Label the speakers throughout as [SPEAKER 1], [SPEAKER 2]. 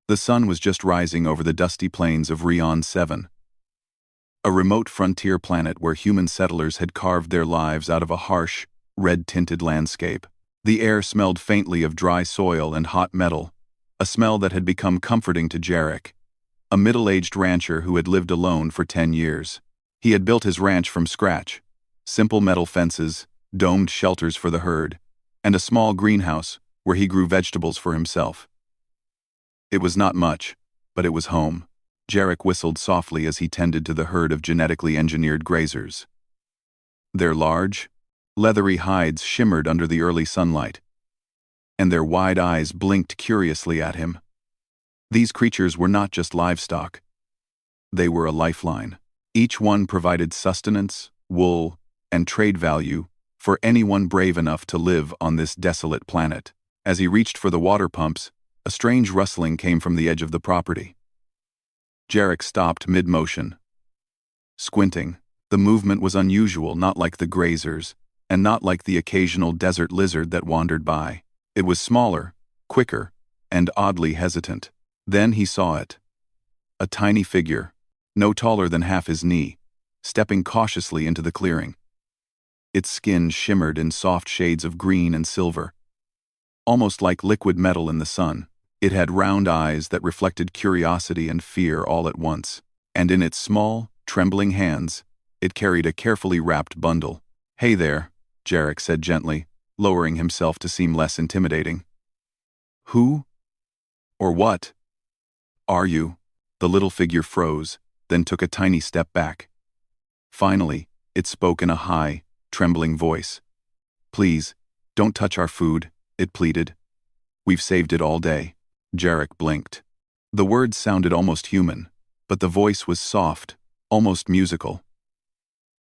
[SPEAKER 1] The sun was just rising over the dusty plains of Rion 7, a remote frontier planet where human settlers had carved their lives out of a harsh, red-tinted landscape. The air smelled faintly of dry soil and hot metal, a smell that had become comforting to Jarek, a middle-aged rancher who had lived alone for 10 years. He had built his ranch from scratch: simple metal fences, domed shelters for the herd, and a small greenhouse where he grew vegetables for himself. It was not much, but it was home. Jarek whistled softly as he tended to the herd of genetically engineered grazers. Their large, leathery hides shimmered under the early sunlight, and their wide eyes blinked curiously at him. These creatures were not just livestock. They were a lifeline. Each one provided sustenance, wool, and trade value for anyone brave enough to live on this desolate planet. As he reached for the water pumps, a strange rustling came from the edge of the property. Jarek stopped mid-motion. Squinting, the movement was unusual, not like the grazers, and not like the occasional desert lizard that wandered by. It was smaller, quicker, and oddly hesitant. Then he saw it. A tiny figure, no taller than half his knee, stepping cautiously into the clearing. Its skin shimmered in soft shades of green and silver, almost like liquid metal in the sun. It had round eyes that reflected curiosity and fear all at once, and in its small, trembling hands, it carried a carefully wrapped bundle. "Hey there," Jarek said gently, lowering himself to seem less intimidating. "Who? Or what? Are you?" The little figure froze, then took a tiny step back. Finally, it spoke in a high, trembling voice. "Please, don't touch our food," it pleaded. "We've saved it all day." Jarek blinked. The words sounded almost human, but the voice was soft, almost musical.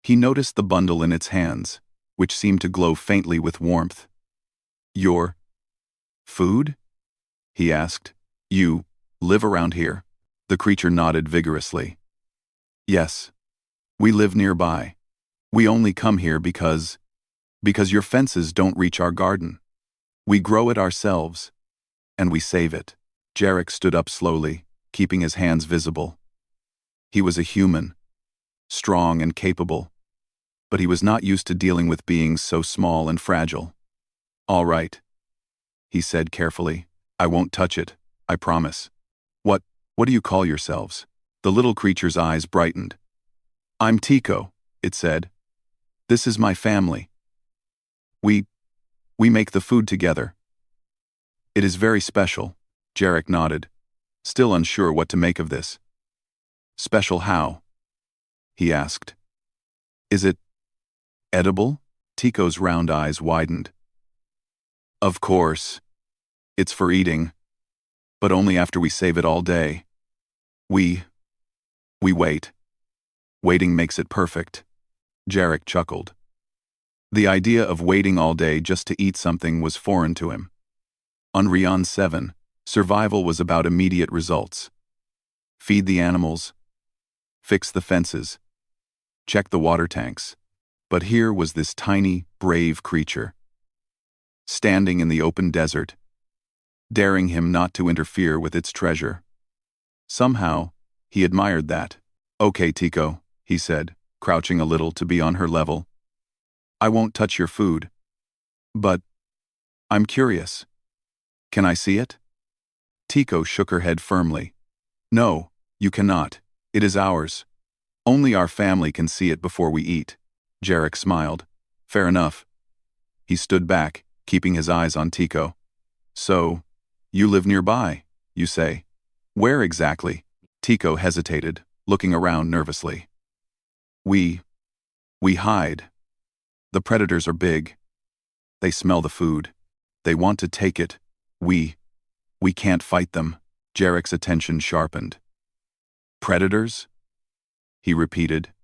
[SPEAKER 1] He noticed the bundle in its hands, which seemed to glow faintly with warmth. "Your food?" he asked. "You live around here?" The creature nodded vigorously. "Yes. We live nearby. We only come here because your fences don't reach our garden. We grow it ourselves, and we save it." Jarek stood up slowly, keeping his hands visible. He was a human, strong and capable, but he was not used to dealing with beings so small and fragile. "All right," he said carefully. "I won't touch it, I promise." What do you call yourselves?" The little creature's eyes brightened. "I'm Tico," it said. "This is my family. We make the food together." "It is very special," Jarek nodded, still unsure what to make of this. "Special how?" he asked. "Is it edible?" Tico's round eyes widened. "Of course. It's for eating, but only after we save it all day. We wait. Waiting makes it perfect." Jarek chuckled. The idea of waiting all day just to eat something was foreign to him. On Rion 7, survival was about immediate results. Feed the animals, fix the fences, check the water tanks. But here was this tiny, brave creature, standing in the open desert, daring him not to interfere with its treasure. Somehow, he admired that. "Okay, Tico," he said, crouching a little to be on her level. "I won't touch your food. But I'm curious. Can I see it?" Tico shook her head firmly. "No, you cannot. It is ours. Only our family can see it before we eat." Jarek smiled. "Fair enough." He stood back, keeping his eyes on Tico. "So, you live nearby, you say? Where exactly?" Tico hesitated, looking around nervously. We hide. The predators are big. They smell the food. They want to take it. We can't fight them." Jarek's attention sharpened. "Predators?" he repeated.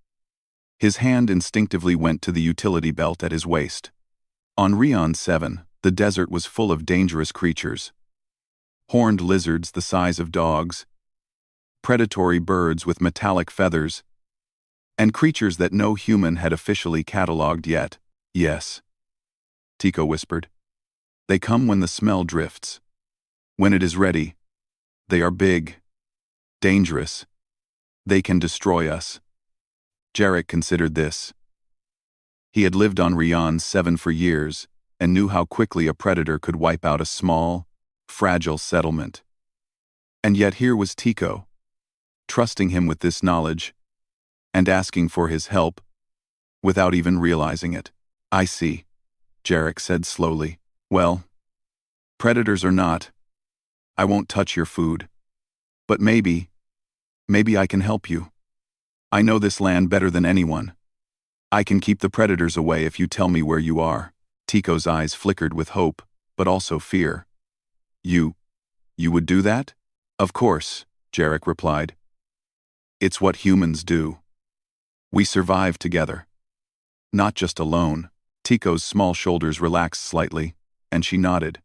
[SPEAKER 1] His hand instinctively went to the utility belt at his waist. On Rion 7, the desert was full of dangerous creatures. Horned lizards the size of dogs, predatory birds with metallic feathers, and creatures that no human had officially cataloged yet. "Yes," Tico whispered. "They come when the smell drifts. When it is ready, They are big, dangerous. They can destroy us. Jarek considered this. He had lived on Rion 7 for years and knew how quickly a predator could wipe out a small, fragile settlement. And yet here was Tico, trusting him with this knowledge and asking for his help without even realizing it. I see, Jarek said slowly. Well, predators or not, I won't touch your food. But maybe I can help you. I know this land better than anyone. I can keep the predators away if you tell me where you are. Tico's eyes flickered with hope, but also fear. You would do that? Of course, Jarek replied. It's what humans do. We survive together. Not just alone. Tico's small shoulders relaxed slightly, and she nodded.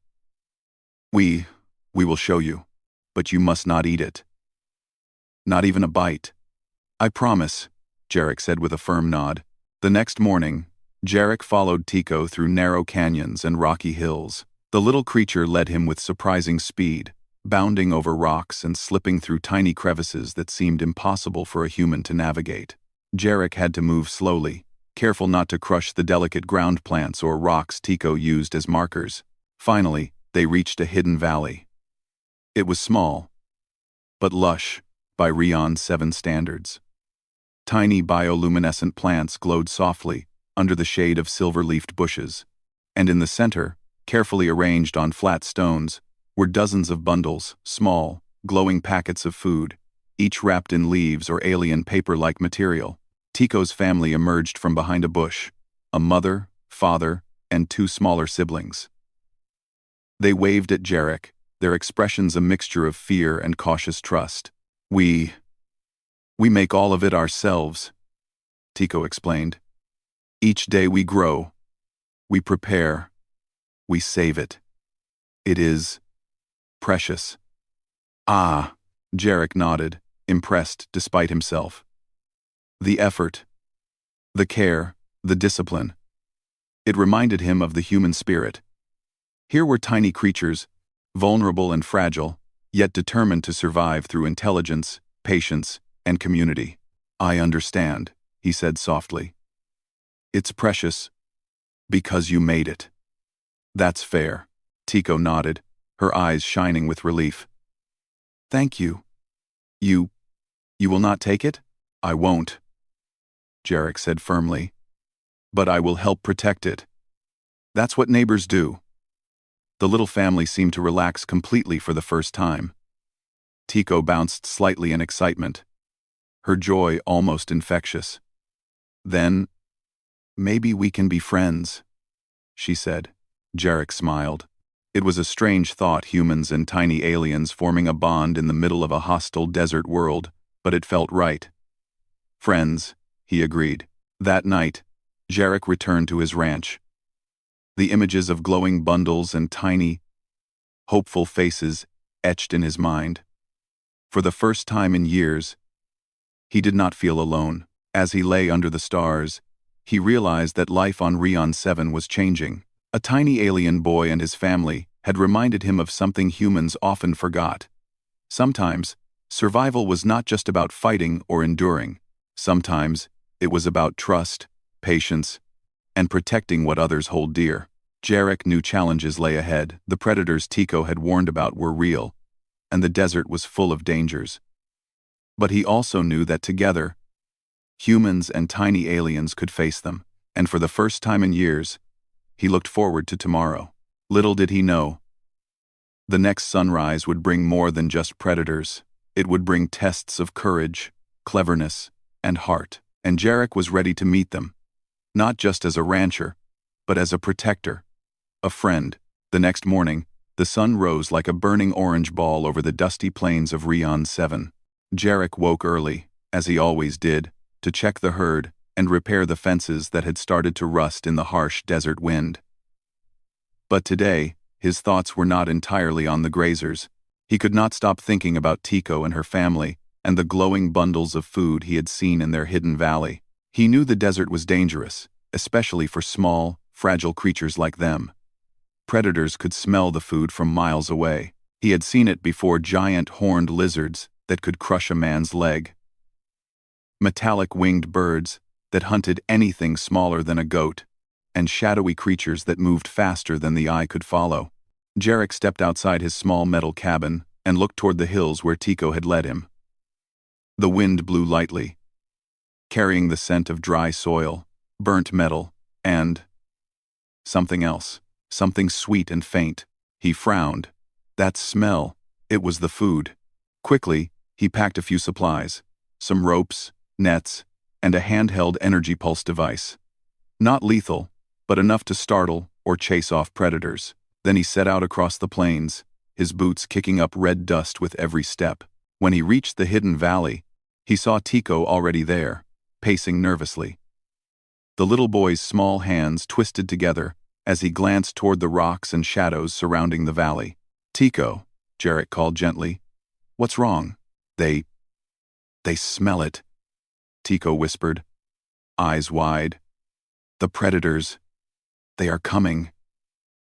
[SPEAKER 1] We will show you, but you must not eat it. Not even a bite. I promise, Jarek said with a firm nod. The next morning, Jarek followed Tico through narrow canyons and rocky hills. The little creature led him with surprising speed, bounding over rocks and slipping through tiny crevices that seemed impossible for a human to navigate. Jarek had to move slowly, careful not to crush the delicate ground plants or rocks Tico used as markers. Finally, they reached a hidden valley. It was small, but lush by Rion 7 standards. Tiny bioluminescent plants glowed softly under the shade of silver-leafed bushes, and in the center, carefully arranged on flat stones, were dozens of bundles, small, glowing packets of food, each wrapped in leaves or alien paper-like material. Tico's family emerged from behind a bush, a mother, father, and 2 smaller siblings. They waved at Jarek, their expressions a mixture of fear and cautious trust. We make all of it ourselves, Tico explained. Each day we grow, we prepare, we save it. It is precious. Ah, Jarek nodded, impressed despite himself. The effort, the care, the discipline. It reminded him of the human spirit. Here were tiny creatures, vulnerable and fragile, yet determined to survive through intelligence, patience, and community. I understand, he said softly. It's precious because you made it. That's fair. Tico nodded, her eyes shining with relief. Thank you. You will not take it? I won't, Jarek said firmly. But I will help protect it. That's what neighbors do. The little family seemed to relax completely for the first time. Tico bounced slightly in excitement, her joy almost infectious. Then, maybe we can be friends, she said. Jarek smiled. It was a strange thought, humans and tiny aliens forming a bond in the middle of a hostile desert world, but it felt right. Friends, he agreed. That night, Jarek returned to his ranch. The images of glowing bundles and tiny, hopeful faces etched in his mind. For the first time in years, he did not feel alone. As he lay under the stars, he realized that life on Rion 7 was changing. A tiny alien boy and his family had reminded him of something humans often forgot. Sometimes, survival was not just about fighting or enduring. Sometimes, it was about trust, patience, and protecting what others hold dear. Jarek knew challenges lay ahead. The predators Tico had warned about were real, and the desert was full of dangers. But he also knew that together, humans and tiny aliens could face them, and for the first time in years, he looked forward to tomorrow. Little did he know, the next sunrise would bring more than just predators. It would bring tests of courage, cleverness, and heart, and Jarek was ready to meet them, not just as a rancher, but as a protector, a friend. The next morning, the sun rose like a burning orange ball over the dusty plains of Rion 7. Jarek woke early, as he always did, to check the herd and repair the fences that had started to rust in the harsh desert wind. But today, his thoughts were not entirely on the grazers. He could not stop thinking about Tico and her family and the glowing bundles of food he had seen in their hidden valley. He knew the desert was dangerous, especially for small, fragile creatures like them. Predators could smell the food from miles away. He had seen it before: giant horned lizards that could crush a man's leg, metallic winged birds that hunted anything smaller than a goat, and shadowy creatures that moved faster than the eye could follow. Jarek stepped outside his small metal cabin and looked toward the hills where Tico had led him. The wind blew lightly, carrying the scent of dry soil, burnt metal, and something else, something sweet and faint. He frowned. That smell, it was the food. Quickly, he packed a few supplies: some ropes, nets, and a handheld energy pulse device. Not lethal, but enough to startle or chase off predators. Then he set out across the plains, his boots kicking up red dust with every step. When he reached the hidden valley, he saw Tico already there, pacing nervously. The little boy's small hands twisted together as he glanced toward the rocks and shadows surrounding the valley. "Tico," Jarek called gently. "What's wrong?" They smell it," Tico whispered, eyes wide. "The predators. They are coming.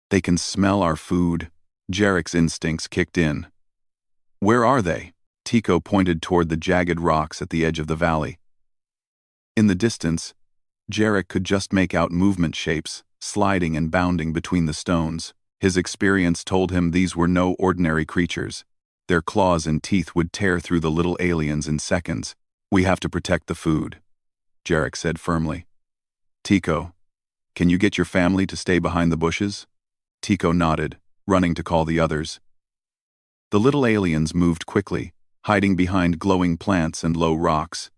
[SPEAKER 1] They can smell our food." Jarek's instincts kicked in. "Where are they?" Tico pointed toward the jagged rocks at the edge of the valley. In the distance, Jarek could just make out movement shapes, sliding and bounding between the stones. His experience told him these were no ordinary creatures. Their claws and teeth would tear through the little aliens in seconds. "We have to protect the food," Jarek said firmly. "Tico, can you get your family to stay behind the bushes?" Tico nodded, running to call the others. The little aliens moved quickly, hiding behind glowing plants and low rocks,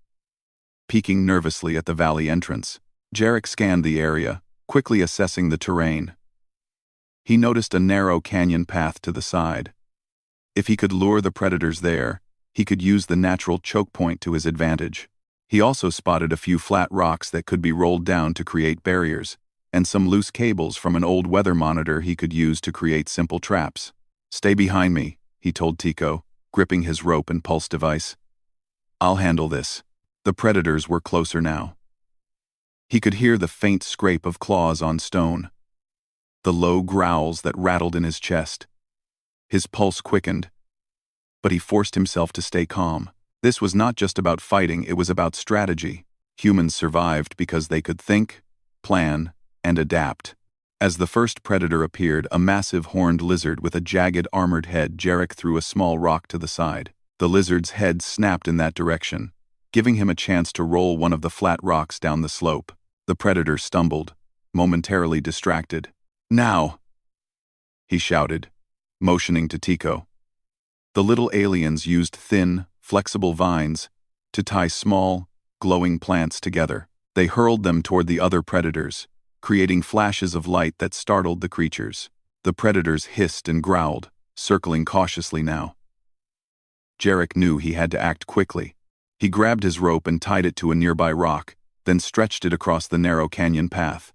[SPEAKER 1] peeking nervously at the valley entrance. Jarek scanned the area, quickly assessing the terrain. He noticed a narrow canyon path to the side. If he could lure the predators there, he could use the natural choke point to his advantage. He also spotted a few flat rocks that could be rolled down to create barriers, and some loose cables from an old weather monitor he could use to create simple traps. "Stay behind me," he told Tico, gripping his rope and pulse device. "I'll handle this." The predators were closer now. He could hear the faint scrape of claws on stone, the low growls that rattled in his chest. His pulse quickened, but he forced himself to stay calm. This was not just about fighting, it was about strategy. Humans survived because they could think, plan, and adapt. As the first predator appeared, a massive horned lizard with a jagged armored head, Jarek threw a small rock to the side. The lizard's head snapped in that direction, giving him a chance to roll one of the flat rocks down the slope. The predator stumbled, momentarily distracted. "Now!" he shouted, motioning to Tico. The little aliens used thin, flexible vines to tie small, glowing plants together. They hurled them toward the other predators, creating flashes of light that startled the creatures. The predators hissed and growled, circling cautiously now. Jarek knew he had to act quickly. He grabbed his rope and tied it to a nearby rock, then stretched it across the narrow canyon path.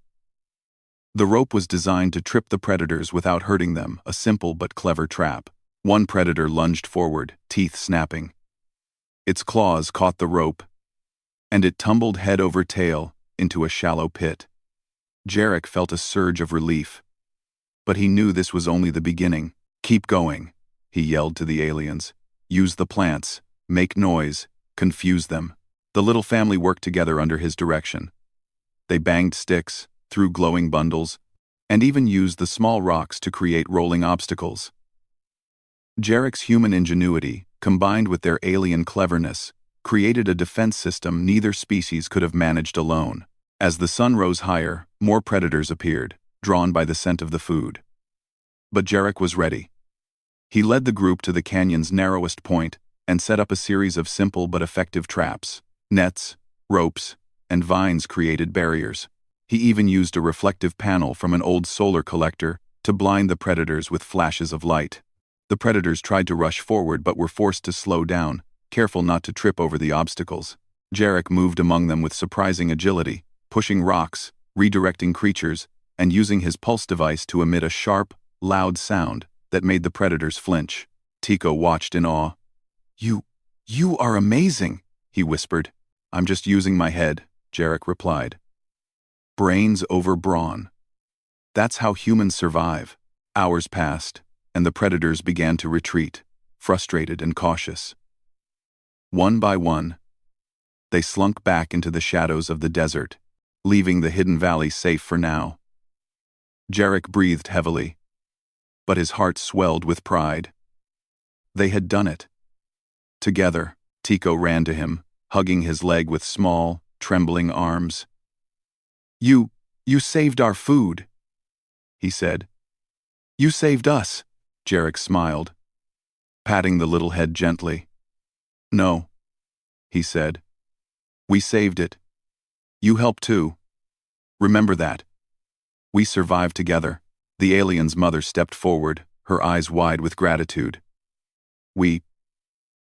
[SPEAKER 1] The rope was designed to trip the predators without hurting them, a simple but clever trap. One predator lunged forward, teeth snapping. Its claws caught the rope, and it tumbled head over tail into a shallow pit. Jarek felt a surge of relief, but he knew this was only the beginning. "Keep going," he yelled to the aliens. "Use the plants, make noise, confuse them." The little family worked together under his direction. They banged sticks, threw glowing bundles, and even used the small rocks to create rolling obstacles. Jarek's human ingenuity, combined with their alien cleverness, created a defense system neither species could have managed alone. As the sun rose higher, more predators appeared, drawn by the scent of the food. But Jarek was ready. He led the group to the canyon's narrowest point and set up a series of simple but effective traps. Nets, ropes, and vines created barriers. He even used a reflective panel from an old solar collector to blind the predators with flashes of light. The predators tried to rush forward but were forced to slow down, careful not to trip over the obstacles. Jarek moved among them with surprising agility, pushing rocks, redirecting creatures, and using his pulse device to emit a sharp, loud sound that made the predators flinch. Tico watched in awe. You are amazing," he whispered. "I'm just using my head," Jarek replied. "Brains over brawn. That's how humans survive." Hours passed, and the predators began to retreat, frustrated and cautious. One by one, they slunk back into the shadows of the desert, leaving the hidden valley safe for now. Jarek breathed heavily, but his heart swelled with pride. They had done it. Together, Tico ran to him, hugging his leg with small, trembling arms. You saved our food," he said. "You saved us," Jarek smiled, patting the little head gently. "No," he said. "We saved it. You helped too. Remember that. We survived together." The alien's mother stepped forward, her eyes wide with gratitude. We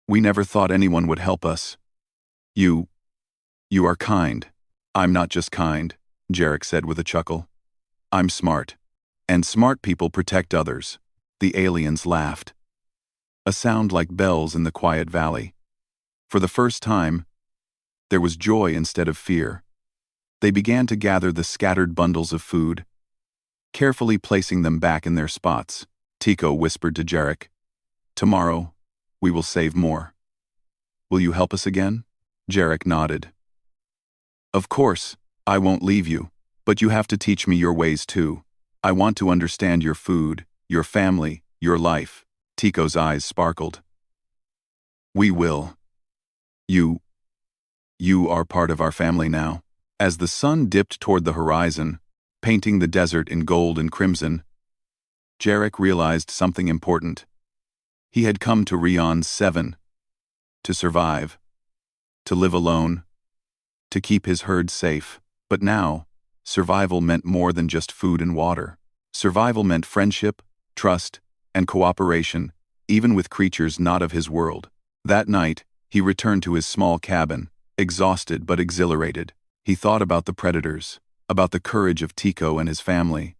[SPEAKER 1] never thought anyone would help us. You are kind." "I'm not just kind," Jarek said with a chuckle. "I'm smart. And smart people protect others." The aliens laughed, a sound like bells in the quiet valley. For the first time, there was joy instead of fear. They began to gather the scattered bundles of food, carefully placing them back in their spots. Tico whispered to Jarek, "Tomorrow, we will save more. Will you help us again?" Jarek nodded. "Of course, I won't leave you, but you have to teach me your ways too. I want to understand your food, your family, your life." Tico's eyes sparkled. "We will. You are part of our family now." As the sun dipped toward the horizon, painting the desert in gold and crimson, Jarek realized something important. He had come to Rion 7 to survive, to live alone, to keep his herd safe. But now, survival meant more than just food and water. Survival meant friendship, trust, and cooperation, even with creatures not of his world. That night, he returned to his small cabin, exhausted but exhilarated. He thought about the predators, about the courage of Tico and his family,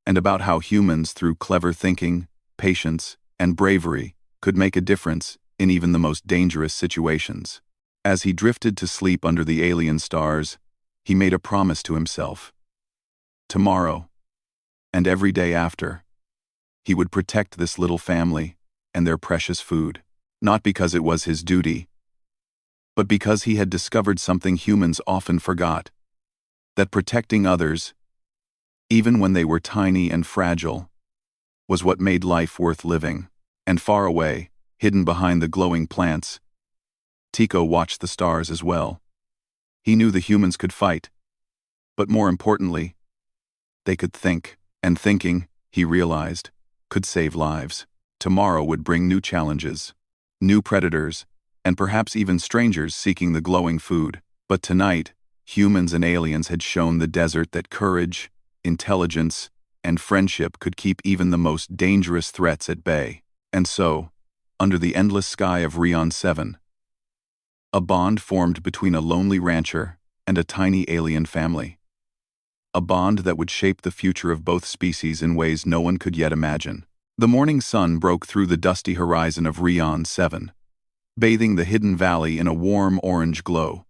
[SPEAKER 1] and about how humans, through clever thinking, patience, and bravery, could make a difference in even the most dangerous situations. As he drifted to sleep under the alien stars, he made a promise to himself. Tomorrow, and every day after, he would protect this little family and their precious food, not because it was his duty, but because he had discovered something humans often forgot, that protecting others, even when they were tiny and fragile, was what made life worth living. And far away, hidden behind the glowing plants, Tico watched the stars as well. He knew the humans could fight, but more importantly, they could think, and thinking, he realized, could save lives. Tomorrow would bring new challenges, new predators, and perhaps even strangers seeking the glowing food. But tonight, humans and aliens had shown the desert that courage, intelligence, and friendship could keep even the most dangerous threats at bay. And so, under the endless sky of Rion 7, a bond formed between a lonely rancher and a tiny alien family. A bond that would shape the future of both species in ways no one could yet imagine. The morning sun broke through the dusty horizon of Rion 7, bathing the hidden valley in a warm orange glow.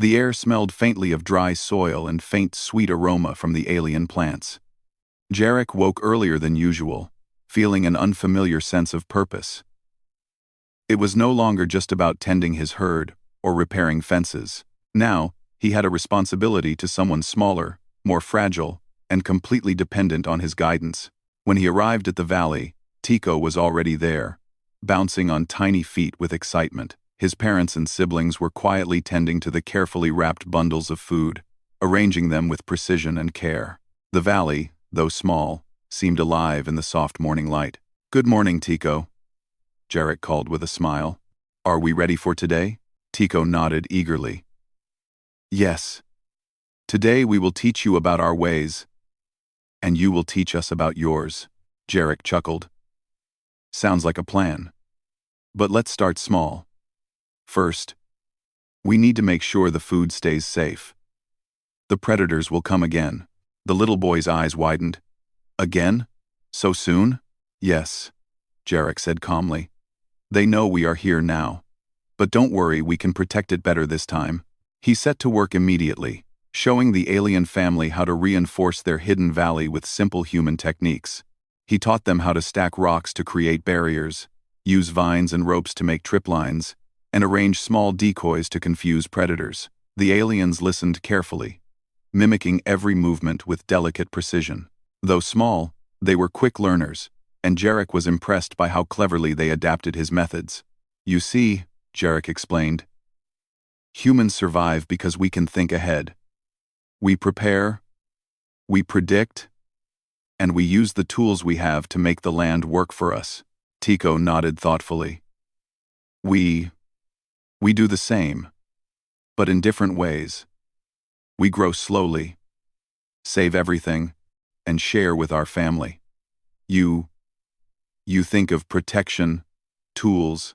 [SPEAKER 1] The air smelled faintly of dry soil and faint sweet aroma from the alien plants. Jarek woke earlier than usual, feeling an unfamiliar sense of purpose. It was no longer just about tending his herd or repairing fences. Now, he had a responsibility to someone smaller, more fragile, and completely dependent on his guidance. When he arrived at the valley, Tico was already there, bouncing on tiny feet with excitement. His parents and siblings were quietly tending to the carefully wrapped bundles of food, arranging them with precision and care. The valley, though small, seemed alive in the soft morning light. "Good morning, Tico," Jarek called with a smile. "Are we ready for today?" Tico nodded eagerly. "Yes. Today we will teach you about our ways, and you will teach us about yours," Jarek chuckled. "Sounds like a plan. But let's start small. First, we need to make sure the food stays safe. The predators will come again." The little boy's eyes widened. "Again? So soon?" "Yes," Jarek said calmly. "They know we are here now. But don't worry, we can protect it better this time." He set to work immediately, showing the alien family how to reinforce their hidden valley with simple human techniques. He taught them how to stack rocks to create barriers, use vines and ropes to make trip lines, and arrange small decoys to confuse predators. The aliens listened carefully, mimicking every movement with delicate precision. Though small, they were quick learners, and Jarek was impressed by how cleverly they adapted his methods. "You see," Jarek explained, "humans survive because we can think ahead. We prepare, we predict, and we use the tools we have to make the land work for us." Tico nodded thoughtfully. We do the same, but in different ways. We grow slowly, save everything, and share with our family. You think of protection, tools,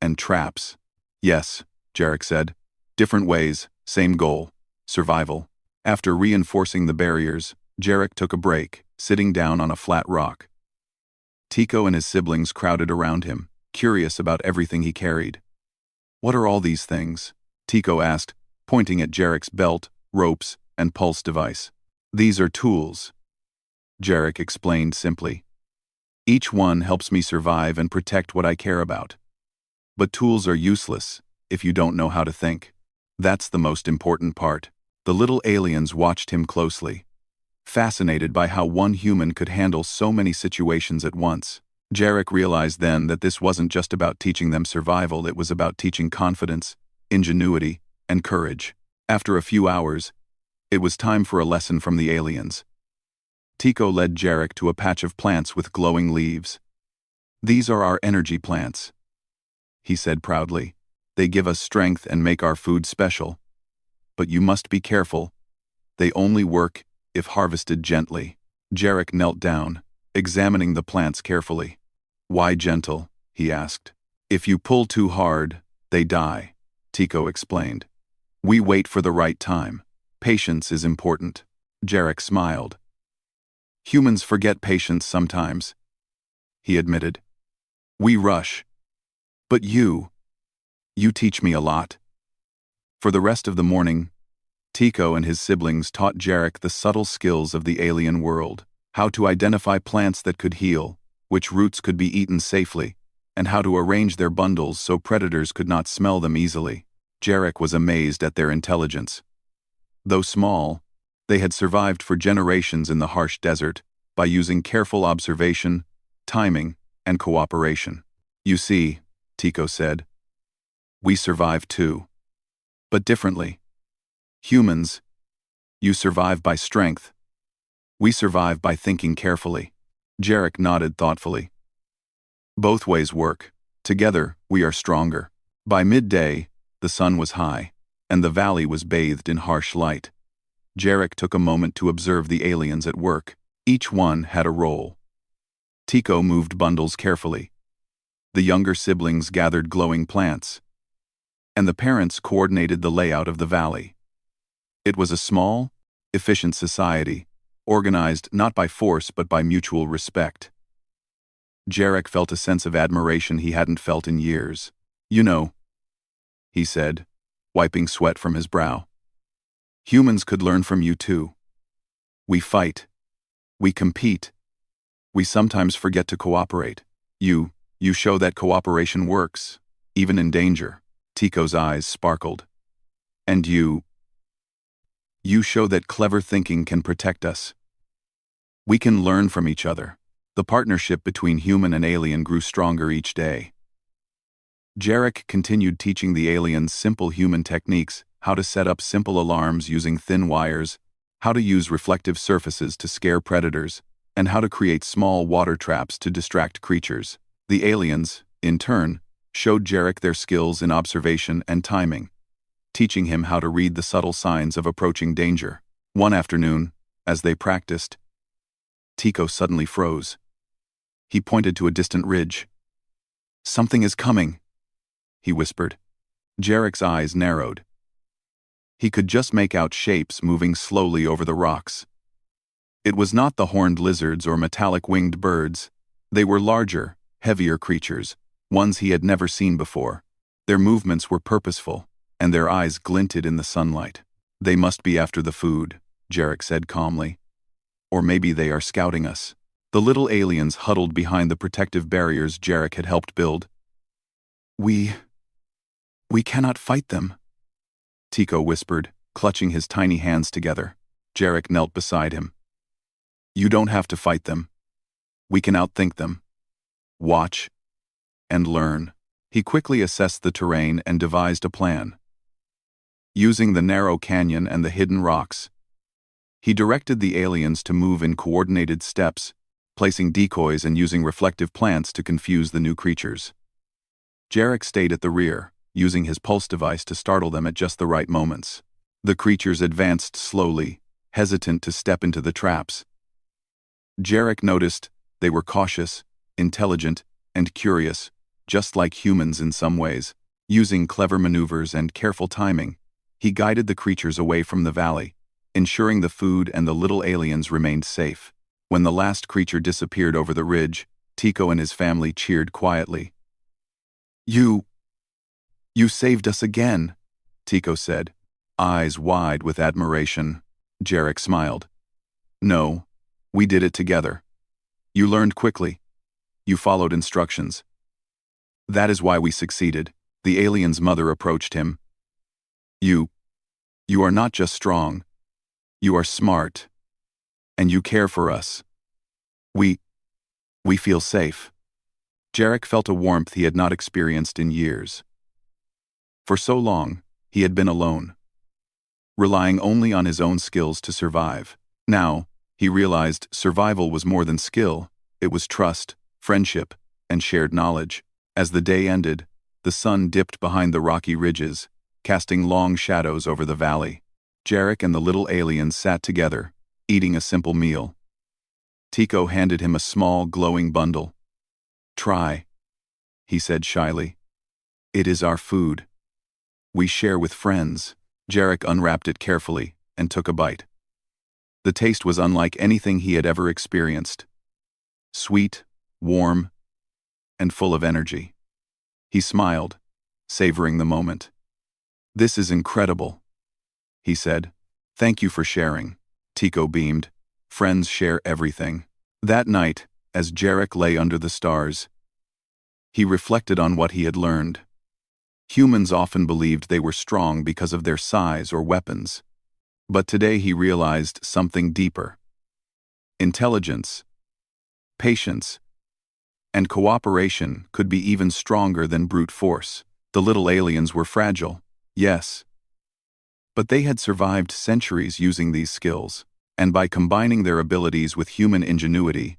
[SPEAKER 1] and traps. "Yes," Jarek said. "Different ways, same goal, survival." After reinforcing the barriers, Jarek took a break, sitting down on a flat rock. Tico and his siblings crowded around him, curious about everything he carried. "What are all these things?" Tico asked, pointing at Jarek's belt, ropes, and pulse device. "These are tools," Jarek explained simply. "Each one helps me survive and protect what I care about. But tools are useless if you don't know how to think. That's the most important part." The little aliens watched him closely, fascinated by how one human could handle so many situations at once. Jarek realized then that this wasn't just about teaching them survival, it was about teaching confidence, ingenuity, and courage. After a few hours, it was time for a lesson from the aliens. Tico led Jarek to a patch of plants with glowing leaves. "These are our energy plants," he said proudly. "They give us strength and make our food special. But you must be careful. They only work if harvested gently." Jarek knelt down, examining the plants carefully. "Why gentle?" he asked. "If you pull too hard, they die," Tico explained. "We wait for the right time. Patience is important." Jarek smiled. "Humans forget patience sometimes," he admitted. "We rush. But you teach me a lot." For the rest of the morning, Tico and his siblings taught Jarek the subtle skills of the alien world, how to identify plants that could heal, which roots could be eaten safely, and how to arrange their bundles so predators could not smell them easily. Jarek was amazed at their intelligence. Though small, they had survived for generations in the harsh desert by using careful observation, timing, and cooperation. "You see," Tico said, "we survive too. But differently. Humans, you survive by strength. We survive by thinking carefully." Jarek nodded thoughtfully. "Both ways work. Together, we are stronger." By midday, the sun was high, and the valley was bathed in harsh light. Jarek took a moment to observe the aliens at work. Each one had a role. Tico moved bundles carefully. The younger siblings gathered glowing plants, and the parents coordinated the layout of the valley. It was a small, efficient society, organized not by force but by mutual respect. Jarek felt a sense of admiration he hadn't felt in years. "You know," he said, wiping sweat from his brow, "humans could learn from you too. We fight. We compete. We sometimes forget to cooperate. You show that cooperation works, even in danger." Tico's eyes sparkled. "And you show that clever thinking can protect us. We can learn from each other." The partnership between human and alien grew stronger each day. Jarek continued teaching the aliens simple human techniques, how to set up simple alarms using thin wires, how to use reflective surfaces to scare predators, and how to create small water traps to distract creatures. The aliens, in turn, showed Jarek their skills in observation and timing, teaching him how to read the subtle signs of approaching danger. One afternoon, as they practiced, Tico suddenly froze. He pointed to a distant ridge. "Something is coming," he whispered. Jarek's eyes narrowed. He could just make out shapes moving slowly over the rocks. It was not the horned lizards or metallic winged birds. They were larger, heavier creatures, ones he had never seen before. Their movements were purposeful, and their eyes glinted in the sunlight. "They must be after the food," Jarek said calmly. "Or maybe they are scouting us." The little aliens huddled behind the protective barriers Jarek had helped build. We cannot fight them," Tico whispered, clutching his tiny hands together. Jarek knelt beside him. "You don't have to fight them. We can outthink them. Watch and learn." He quickly assessed the terrain and devised a plan. Using the narrow canyon and the hidden rocks, he directed the aliens to move in coordinated steps, placing decoys and using reflective plants to confuse the new creatures. Jarek stayed at the rear, using his pulse device to startle them at just the right moments. The creatures advanced slowly, hesitant to step into the traps. Jarek noticed they were cautious, intelligent, and curious, just like humans in some ways. Using clever maneuvers and careful timing, he guided the creatures away from the valley, ensuring the food and the little aliens remained safe. When the last creature disappeared over the ridge, Tico and his family cheered quietly. You saved us again," Tico said, eyes wide with admiration. Jarek smiled. "No, we did it together. You learned quickly. You followed instructions. That is why we succeeded." The alien's mother approached him. You are not just strong. You are smart. And you care for us. We feel safe." Jarek felt a warmth he had not experienced in years. For so long, he had been alone, relying only on his own skills to survive. Now, he realized survival was more than skill. It was trust, friendship, and shared knowledge. As the day ended, the sun dipped behind the rocky ridges, casting long shadows over the valley. Jarek and the little aliens sat together, eating a simple meal. Tico handed him a small, glowing bundle. "Try," he said shyly. "It is our food. We share with friends." Jarek unwrapped it carefully and took a bite. The taste was unlike anything he had ever experienced. Sweet, warm, and full of energy. He smiled, savoring the moment. "This is incredible," he said. "Thank you for sharing." Tico beamed. Friends share everything. That night, as Jarek lay under the stars, he reflected on what he had learned. Humans often believed they were strong because of their size or weapons. But today he realized something deeper. Intelligence, patience, and cooperation could be even stronger than brute force. The little aliens were fragile, yes. But they had survived centuries using these skills, and by combining their abilities with human ingenuity,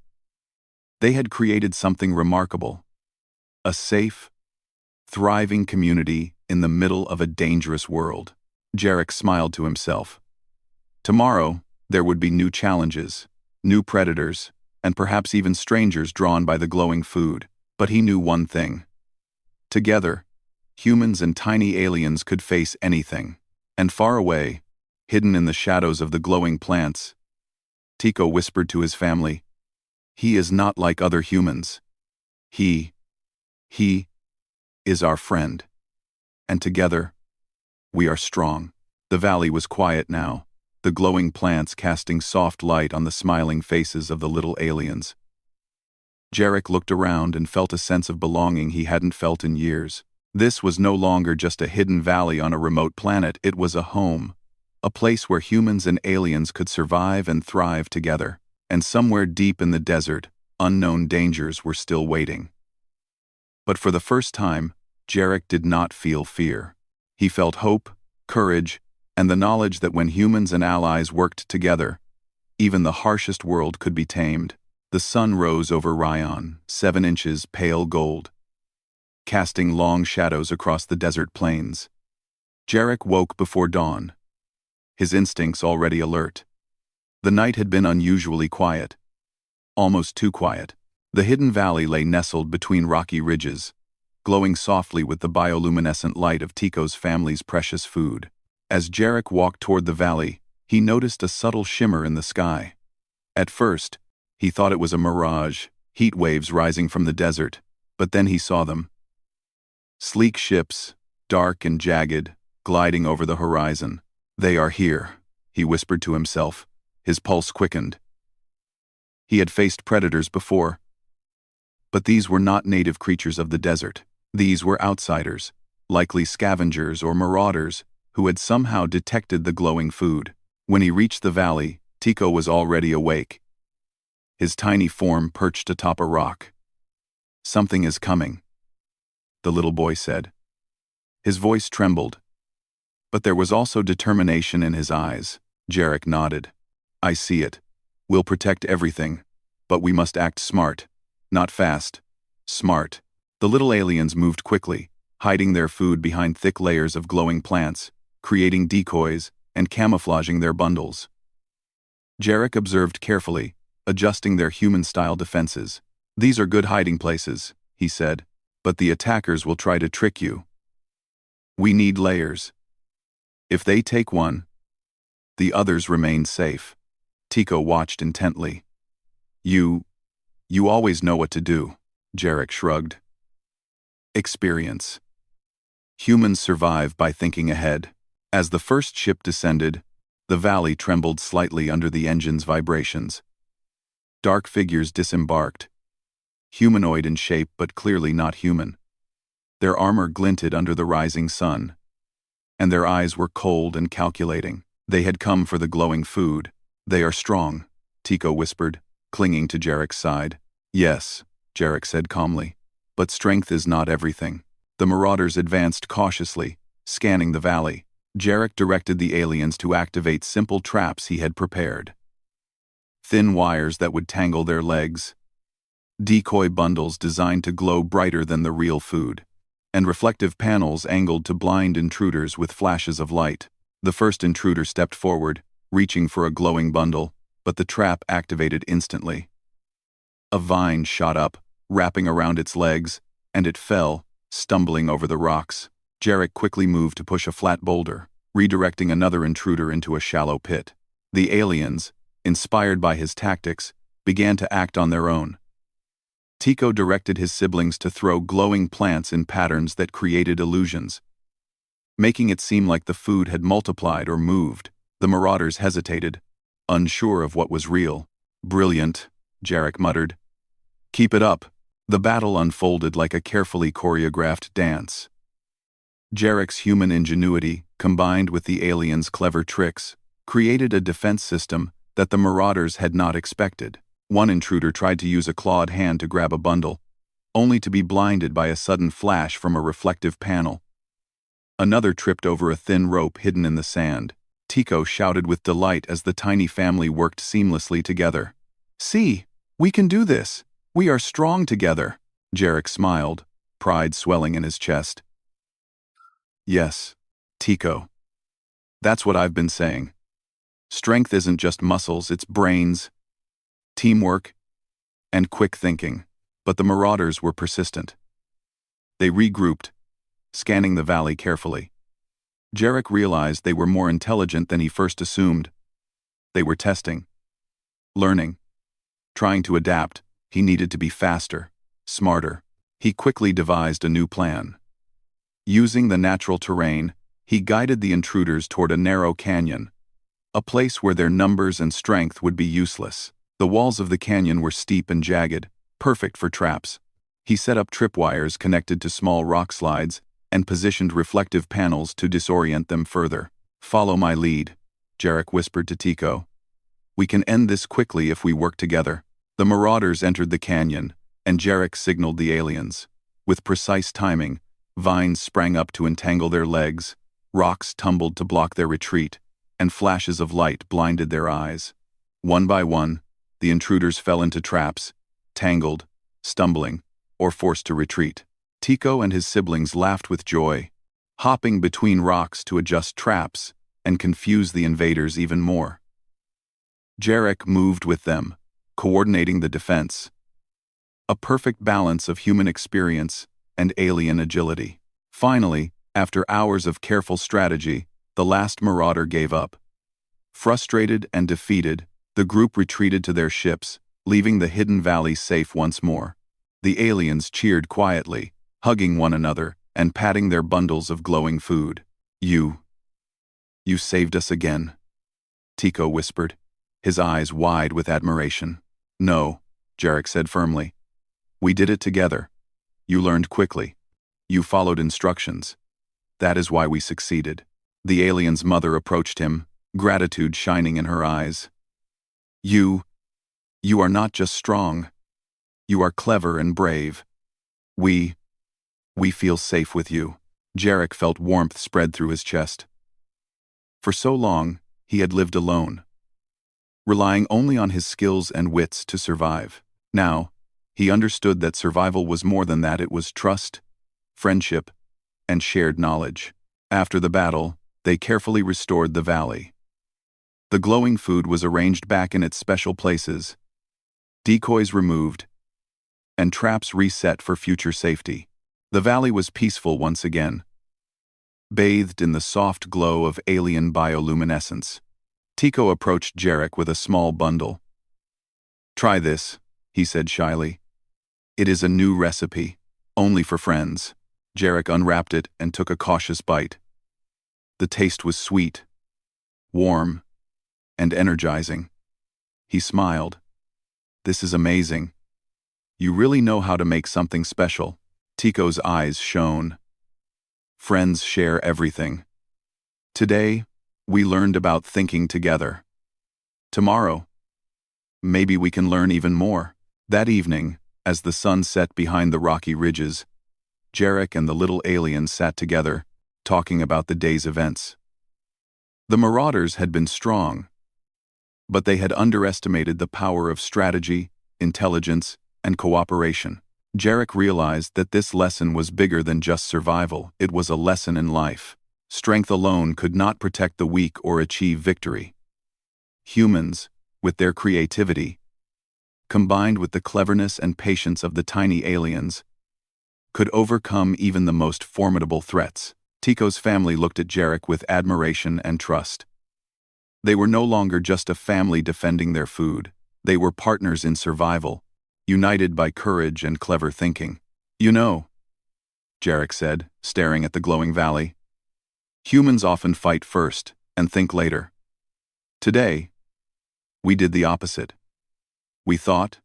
[SPEAKER 1] they had created something remarkable. A safe, thriving community in the middle of a dangerous world. Jarek smiled to himself. Tomorrow, there would be new challenges, new predators, and perhaps even strangers drawn by the glowing food. But he knew one thing. Together, humans and tiny aliens could face anything. And far away, hidden in the shadows of the glowing plants, Tico whispered to his family, "He is not like other humans. He is our friend. And together, we are strong." The valley was quiet now, the glowing plants casting soft light on the smiling faces of the little aliens. Jarek looked around and felt a sense of belonging he hadn't felt in years. This was no longer just a hidden valley on a remote planet, it was a home, a place where humans and aliens could survive and thrive together. And somewhere deep in the desert, unknown dangers were still waiting. But for the first time, Jarek did not feel fear. He felt hope, courage, and the knowledge that when humans and allies worked together, even the harshest world could be tamed. The sun rose over Ryan, 7 inches pale gold, casting long shadows across the desert plains. Jarek woke before dawn, his instincts already alert. The night had been unusually quiet, almost too quiet. The hidden valley lay nestled between rocky ridges, glowing softly with the bioluminescent light of Tico's family's precious food. As Jarek walked toward the valley, he noticed a subtle shimmer in the sky. At first, he thought it was a mirage, heat waves rising from the desert, but then he saw them. Sleek ships, dark and jagged, gliding over the horizon. "They are here," he whispered to himself. His pulse quickened. He had faced predators before, but these were not native creatures of the desert. These were outsiders, likely scavengers or marauders, who had somehow detected the glowing food. When he reached the valley, Tico was already awake, his tiny form perched atop a rock. "Something is coming," the little boy said. His voice trembled, but there was also determination in his eyes. Jarek nodded. "I see it. We'll protect everything, but we must act smart. Not fast. Smart." The little aliens moved quickly, hiding their food behind thick layers of glowing plants, creating decoys, and camouflaging their bundles. Jarek observed carefully, adjusting their human-style defenses. "These are good hiding places," he said, "but the attackers will try to trick you. We need layers. If they take one, the others remain safe." Tico watched intently. You always know what to do," Jarek shrugged. "Experience. Humans survive by thinking ahead." As the first ship descended, the valley trembled slightly under the engine's vibrations. Dark figures disembarked, humanoid in shape but clearly not human. Their armor glinted under the rising sun, and their eyes were cold and calculating. They had come for the glowing food. "They are strong," Tico whispered, clinging to Jarek's side. "Yes," Jarek said calmly, "but strength is not everything." The marauders advanced cautiously, scanning the valley. Jarek directed the aliens to activate simple traps he had prepared. Thin wires that would tangle their legs, decoy bundles designed to glow brighter than the real food, and reflective panels angled to blind intruders with flashes of light. The first intruder stepped forward, reaching for a glowing bundle, but the trap activated instantly. A vine shot up, wrapping around its legs, and it fell, stumbling over the rocks. Jarek quickly moved to push a flat boulder, redirecting another intruder into a shallow pit. The aliens, inspired by his tactics, began to act on their own. Tico directed his siblings to throw glowing plants in patterns that created illusions, making it seem like the food had multiplied or moved. The marauders hesitated, unsure of what was real. "Brilliant," Jarek muttered. "Keep it up." The battle unfolded like a carefully choreographed dance. Jarek's human ingenuity, combined with the aliens' clever tricks, created a defense system that the marauders had not expected. One intruder tried to use a clawed hand to grab a bundle, only to be blinded by a sudden flash from a reflective panel. Another tripped over a thin rope hidden in the sand. Tico shouted with delight as the tiny family worked seamlessly together. "See, we can do this. We are strong together." Jarek smiled, pride swelling in his chest. "Yes, Tico. That's what I've been saying. Strength isn't just muscles, it's brains, teamwork, and quick thinking." But the marauders were persistent. They regrouped, scanning the valley carefully. Jarek realized they were more intelligent than he first assumed. They were testing, learning, trying to adapt. He needed to be faster, smarter. He quickly devised a new plan. Using the natural terrain, he guided the intruders toward a narrow canyon, a place where their numbers and strength would be useless. The walls of the canyon were steep and jagged, perfect for traps. He set up tripwires connected to small rock slides and positioned reflective panels to disorient them further. "Follow my lead," Jarek whispered to Tico. "We can end this quickly if we work together." The marauders entered the canyon, and Jarek signaled the aliens. With precise timing, vines sprang up to entangle their legs, rocks tumbled to block their retreat, and flashes of light blinded their eyes. One by one, the intruders fell into traps, tangled, stumbling, or forced to retreat. Tico and his siblings laughed with joy, hopping between rocks to adjust traps and confuse the invaders even more. Jarek moved with them, coordinating the defense. A perfect balance of human experience and alien agility. Finally, after hours of careful strategy, the last marauder gave up. Frustrated and defeated, the group retreated to their ships, leaving the hidden valley safe once more. The aliens cheered quietly, hugging one another and patting their bundles of glowing food. You saved us again," Tico whispered, his eyes wide with admiration. No, Jarek said firmly. We did it together. You learned quickly. You followed instructions. That is why we succeeded. The alien's mother approached him, gratitude shining in her eyes. You are not just strong. You are clever and brave. We feel safe with you. Jarek felt warmth spread through his chest. For so long, he had lived alone, relying only on his skills and wits to survive. Now, he understood that survival was more than that. It was trust, friendship, and shared knowledge. After the battle, they carefully restored the valley. The glowing food was arranged back in its special places, decoys removed, and traps reset for future safety. The valley was peaceful once again, bathed in the soft glow of alien bioluminescence. Tico approached Jarek with a small bundle. Try this, he said shyly. It is a new recipe, only for friends. Jarek unwrapped it and took a cautious bite. The taste was sweet, warm, and energizing. He smiled. This is amazing. You really know how to make something special. Tico's eyes shone. Friends share everything. Today, we learned about thinking together. Tomorrow, maybe we can learn even more. That evening, as the sun set behind the rocky ridges, Jarek and the little alien sat together, talking about the day's events. The marauders had been strong, but they had underestimated the power of strategy, intelligence, and cooperation. Jarek realized that this lesson was bigger than just survival. It was a lesson in life. Strength alone could not protect the weak or achieve victory. Humans, with their creativity, combined with the cleverness and patience of the tiny aliens, could overcome even the most formidable threats. Tico's family looked at Jarek with admiration and trust. They were no longer just a family defending their food. They were partners in survival, united by courage and clever thinking. You know, Jarek said, staring at the glowing valley, humans often fight first and think later. Today, we did the opposite. We thought,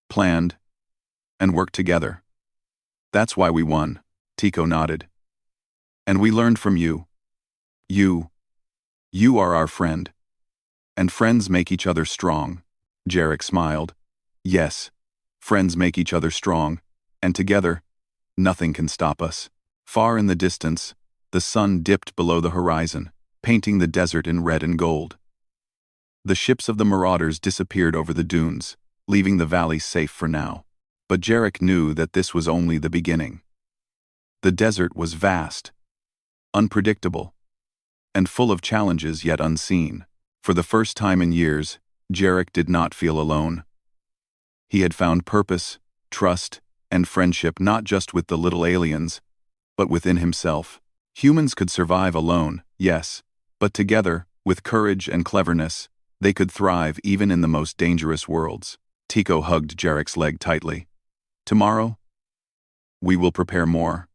[SPEAKER 1] planned, and worked together. That's why we won, Tico nodded. And we learned from you. You are our friend. And friends make each other strong. Jarek smiled. Yes, friends make each other strong, and together, nothing can stop us. Far in the distance, the sun dipped below the horizon, painting the desert in red and gold. The ships of the marauders disappeared over the dunes, leaving the valley safe for now. But Jarek knew that this was only the beginning. The desert was vast, unpredictable, and full of challenges yet unseen. For the first time in years, Jarek did not feel alone. He had found purpose, trust, and friendship not just with the little aliens, but within himself. Humans could survive alone, yes, but together, with courage and cleverness, they could thrive even in the most dangerous worlds. Tico hugged Jarek's leg tightly. Tomorrow, we will prepare more.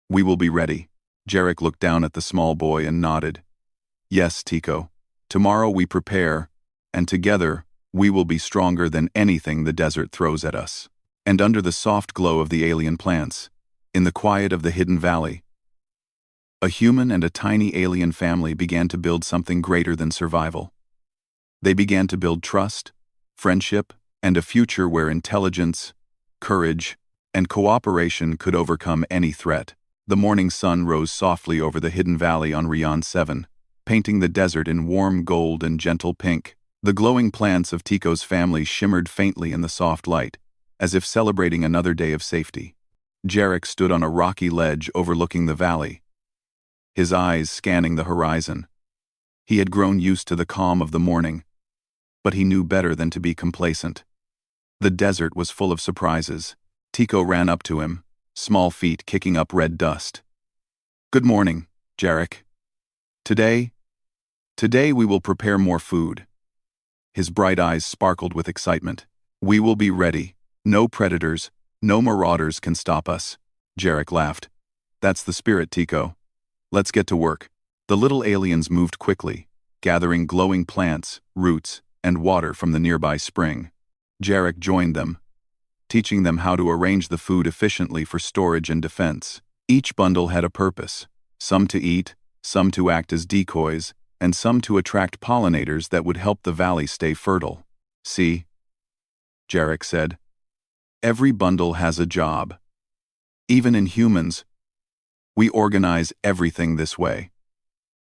[SPEAKER 1] We will be ready. Jarek looked down at the small boy and nodded. Yes, Tico. Tomorrow we prepare, and together, we will be stronger than anything the desert throws at us. And under the soft glow of the alien plants, in the quiet of the hidden valley, a human and a tiny alien family began to build something greater than survival. They began to build trust, friendship, and a future where intelligence, courage, and cooperation could overcome any threat. The morning sun rose softly over the hidden valley on Rion 7, painting the desert in warm gold and gentle pink. The glowing plants of Tico's family shimmered faintly in the soft light, as if celebrating another day of safety. Jarek stood on a rocky ledge overlooking the valley, his eyes scanning the horizon. He had grown used to the calm of the morning, but he knew better than to be complacent. The desert was full of surprises. Tico ran up to him, small feet kicking up red dust. Good morning, Jarek. Today we will prepare more food. His bright eyes sparkled with excitement. We will be ready. No predators, no marauders can stop us. Jarek laughed. That's the spirit, Tico. Let's get to work. The little aliens moved quickly, gathering glowing plants, roots, and water from the nearby spring. Jarek joined them, teaching them how to arrange the food efficiently for storage and defense. Each bundle had a purpose, some to eat, some to act as decoys, and some to attract pollinators that would help the valley stay fertile. "See," Jarek said, "every bundle has a job. Even in humans, we organize everything this way.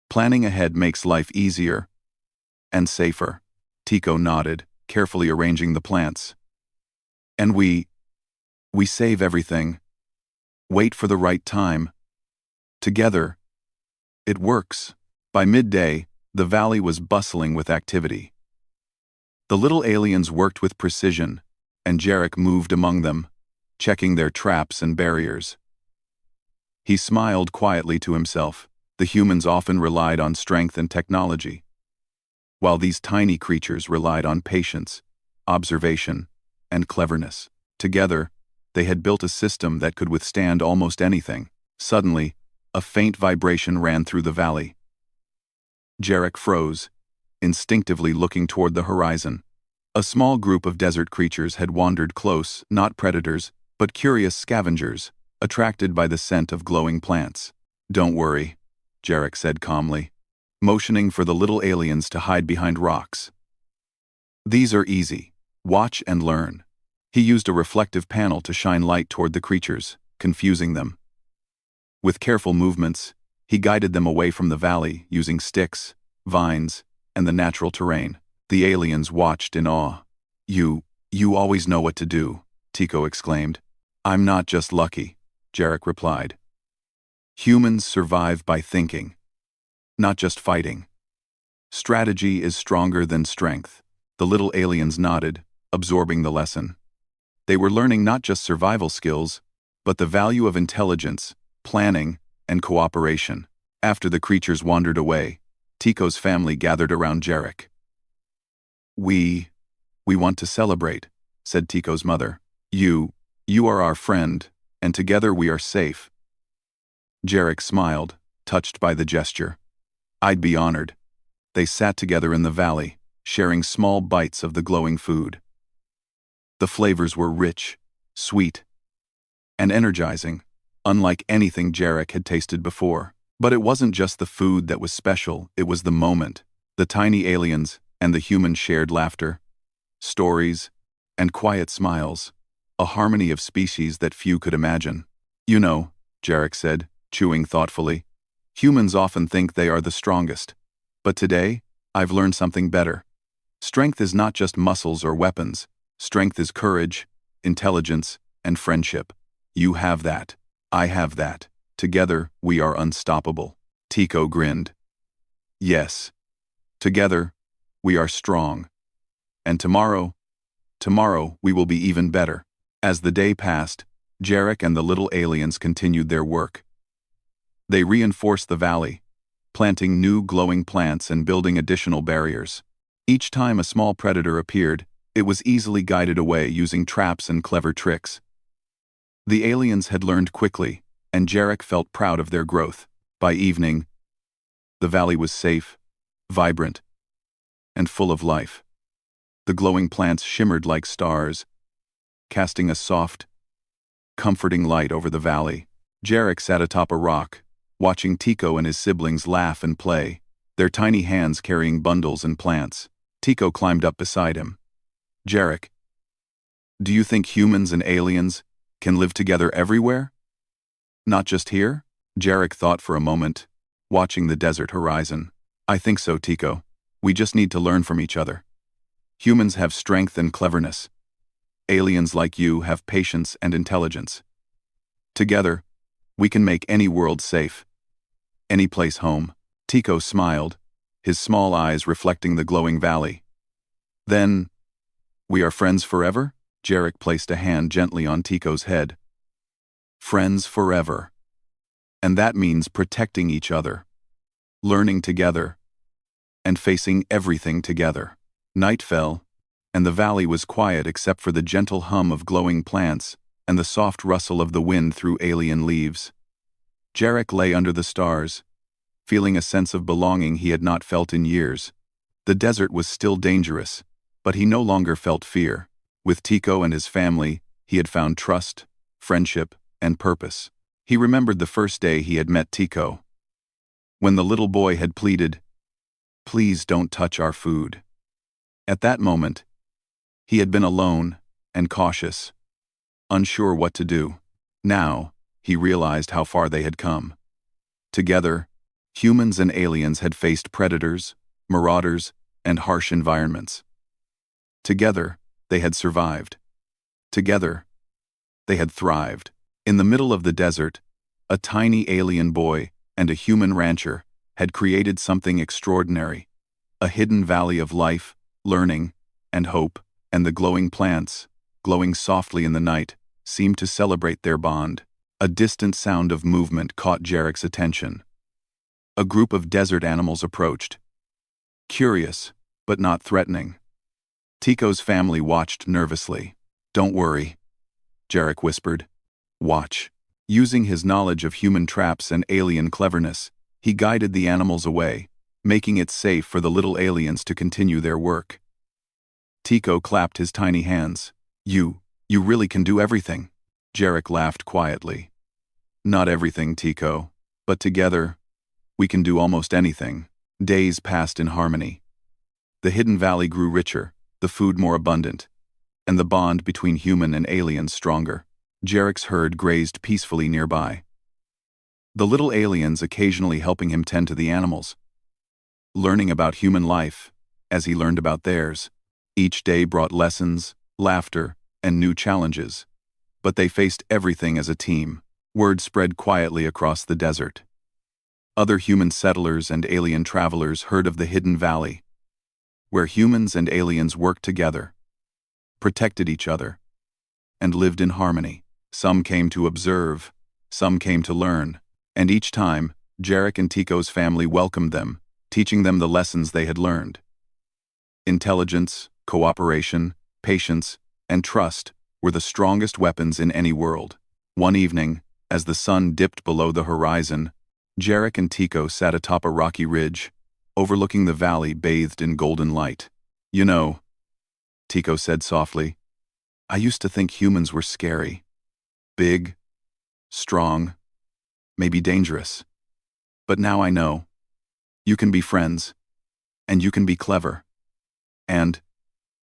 [SPEAKER 1] Planning ahead makes life easier and safer." Tico nodded, carefully arranging the plants. "And we save everything. Wait for the right time. Together, it works." By midday, the valley was bustling with activity. The little aliens worked with precision, and Jarek moved among them, checking their traps and barriers. He smiled quietly to himself. The humans often relied on strength and technology, while these tiny creatures relied on patience, observation, and cleverness. Together, they had built a system that could withstand almost anything. Suddenly, a faint vibration ran through the valley. Jarek froze, instinctively looking toward the horizon. A small group of desert creatures had wandered close, not predators, but curious scavengers, attracted by the scent of glowing plants. "Don't worry," Jarek said calmly, motioning for the little aliens to hide behind rocks. "These are easy. Watch and learn." He used a reflective panel to shine light toward the creatures, confusing them. With careful movements, he guided them away from the valley using sticks, vines, and the natural terrain. The aliens watched in awe. You always know what to do," Tico exclaimed. "I'm not just lucky," Jarek replied. "Humans survive by thinking, not just fighting. Strategy is stronger than strength." The little aliens nodded, absorbing the lesson. They were learning not just survival skills, but the value of intelligence, planning, and cooperation. After the creatures wandered away, Tico's family gathered around Jarek. We want to celebrate," said Tico's mother. You are our friend, and together we are safe." Jarek smiled, touched by the gesture. "I'd be honored." They sat together in the valley, sharing small bites of the glowing food. The flavors were rich, sweet, and energizing, unlike anything Jarek had tasted before. But it wasn't just the food that was special, it was the moment. The tiny aliens and the humans shared laughter, stories, and quiet smiles, a harmony of species that few could imagine. "You know," Jarek said, chewing thoughtfully, "humans often think they are the strongest. But today, I've learned something better. Strength is not just muscles or weapons. Strength is courage, intelligence, and friendship. You have that. I have that. Together, we are unstoppable." Tico grinned. "Yes. Together, we are strong. And tomorrow we will be even better." As the day passed, Jarek and the little aliens continued their work. They reinforced the valley, planting new glowing plants and building additional barriers. Each time a small predator appeared, it was easily guided away using traps and clever tricks. The aliens had learned quickly, and Jarek felt proud of their growth. By evening, the valley was safe, vibrant, and full of life. The glowing plants shimmered like stars, casting a soft, comforting light over the valley. Jarek sat atop a rock, watching Tico and his siblings laugh and play, their tiny hands carrying bundles and plants. Tico climbed up beside him. "Jarek, do you think humans and aliens can live together everywhere? Not just here?" Jarek thought for a moment, watching the desert horizon. "I think so, Tico. We just need to learn from each other. Humans have strength and cleverness. Aliens like you have patience and intelligence. Together, we can make any world safe, any place home." Tico smiled, his small eyes reflecting the glowing valley. "Then, we are friends forever?" Jarek placed a hand gently on Tico's head. "Friends forever. And that means protecting each other, learning together, and facing everything together." Night fell, and the valley was quiet except for the gentle hum of glowing plants and the soft rustle of the wind through alien leaves. Jarek lay under the stars, feeling a sense of belonging he had not felt in years. The desert was still dangerous, but he no longer felt fear. With Tico and his family, he had found trust, friendship, and purpose. He remembered the first day he had met Tico, when the little boy had pleaded, "Please don't touch our food." At that moment, he had been alone and cautious, unsure what to do. Now, he realized how far they had come. Together, humans and aliens had faced predators, marauders, and harsh environments. Together, they had survived. Together, they had thrived. In the middle of the desert, a tiny alien boy and a human rancher had created something extraordinary. A hidden valley of life, learning, and hope, and the glowing plants, glowing softly in the night, seemed to celebrate their bond. A distant sound of movement caught Jarek's attention. A group of desert animals approached. Curious, but not threatening. Tico's family watched nervously. "Don't worry," Jarek whispered. "Watch." Using his knowledge of human traps and alien cleverness, he guided the animals away, making it safe for the little aliens to continue their work. Tico clapped his tiny hands. You really can do everything." Jarek laughed quietly. "Not everything, Tico, but together, we can do almost anything." Days passed in harmony. The hidden valley grew richer, the food more abundant, and the bond between human and aliens stronger. Jarek's herd grazed peacefully nearby, the little aliens occasionally helping him tend to the animals, learning about human life as he learned about theirs. Each day brought lessons, laughter, and new challenges, but they faced everything as a team. Word spread quietly across the desert. Other human settlers and alien travelers heard of the hidden valley, where humans and aliens worked together, protected each other, and lived in harmony. Some came to observe, some came to learn, and each time, Jarek and Tico's family welcomed them, teaching them the lessons they had learned. Intelligence, cooperation, patience, and trust were the strongest weapons in any world. One evening, as the sun dipped below the horizon, Jarek and Tico sat atop a rocky ridge, overlooking the valley bathed in golden light. "You know," Tico said softly, "I used to think humans were scary. Big, strong, maybe dangerous. But now I know. You can be friends, and you can be clever. And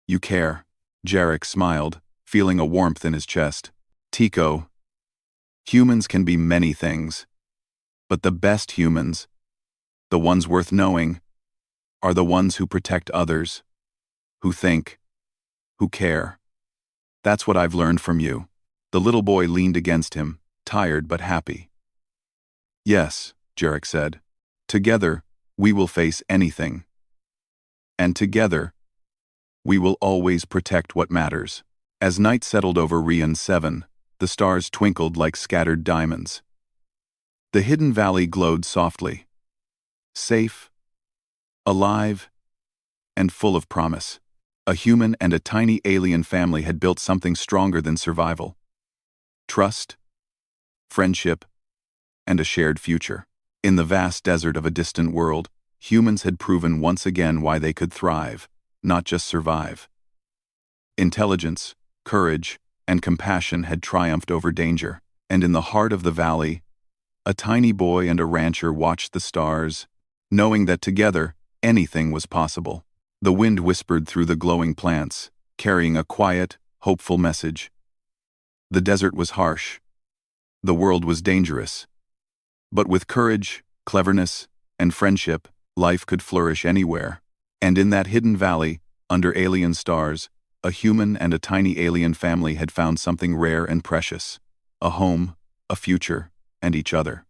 [SPEAKER 1] you care." Jarek smiled, feeling a warmth in his chest. "Tico, humans can be many things, but the best humans, the ones worth knowing, are the ones who protect others, who think, who care. That's what I've learned from you." The little boy leaned against him, tired but happy. "Yes," Jarek said. "Together, we will face anything. And together, we will always protect what matters." As night settled over Rion 7, the stars twinkled like scattered diamonds. The hidden valley glowed softly, safe, alive, and full of promise. A human and a tiny alien family had built something stronger than survival. Trust, friendship, and a shared future. In the vast desert of a distant world, humans had proven once again why they could thrive, not just survive. Intelligence, courage, and compassion had triumphed over danger, and in the heart of the valley, a tiny boy and a rancher watched the stars, knowing that together, anything was possible. The wind whispered through the glowing plants, carrying a quiet, hopeful message. The desert was harsh. The world was dangerous. But with courage, cleverness, and friendship, life could flourish anywhere. And in that hidden valley, under alien stars, a human and a tiny alien family had found something rare and precious: a home, a future, and each other.